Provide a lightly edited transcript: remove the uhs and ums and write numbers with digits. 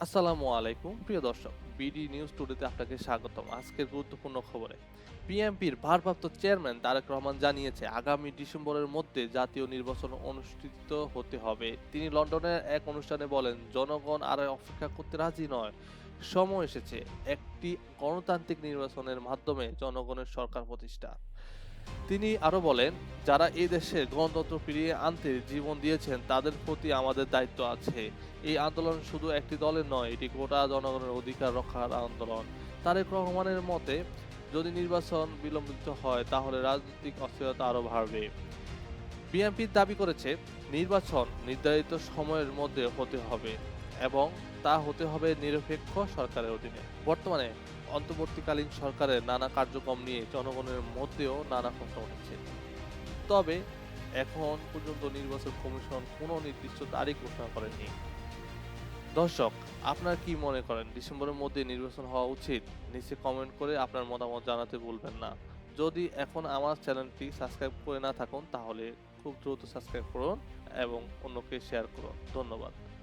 আসসালামু আলাইকুম প্রিয় দর্শক, বিডি নিউজ টুডেতে আপনাকে স্বাগতম। আজকের গুরুত্বপূর্ণ খবরে বিএনপির ভারপ্রাপ্ত চেয়ারম্যান তারেক রহমান জানিয়েছে আগামী ডিসেম্বরের মধ্যে জাতীয় নির্বাচন অনুষ্ঠিত হতে হবে। তিনি লন্ডনের এক অনুষ্ঠানে বলেন, জনগণ আর অপেক্ষা করতে রাজি নয়, সময় এসেছে একটি গণতান্ত্রিক নির্বাচনের মাধ্যমে জনগণের সরকার প্রতিষ্ঠা। তিনি আরো বলেন, যারা এই দেশে গণতন্ত্র ফিরিয়ে আনতে জীবন দিয়েছেন তাদের প্রতি আমাদের দায়িত্ব আছে। এই আন্দোলন শুধু একটি দলের নয়, এটি গোটা জনগণের অধিকার রক্ষার আন্দোলন। তারেক রহমানের মতে, যদি নির্বাচন বিলম্বিত হয় তাহলে রাজনৈতিক অস্থিরতা আরো বাড়বে। বিএনপি দাবি করেছে, নির্বাচন নির্ধারিত সময়ের মধ্যে হতে হবে এবং তা হতে হবে নিরপেক্ষ সরকারের অধীনে। বর্তমানে অন্তর্বর্তীকালীন সরকারের নানা কার্যক্রম নিয়ে জনগণের মধ্যেও নানা প্রশ্ন উঠেছে। তবে এখন পর্যন্ত নির্বাচন কমিশন কোনো নির্দিষ্ট তারিখ ঘোষণা করেনি। দর্শক, আপনারা কি মনে করেন ডিসেম্বরের মধ্যে নির্বাচন হওয়া উচিত? নিচে কমেন্ট করে আপনার মতামত জানাতে ভুলবেন না। যদি এখন আমার চ্যানেলটি সাবস্ক্রাইব করে না থাকুন তাহলে খুব দ্রুত সাবস্ক্রাইব করুন এবং অন্যকে শেয়ার করুন। ধন্যবাদ।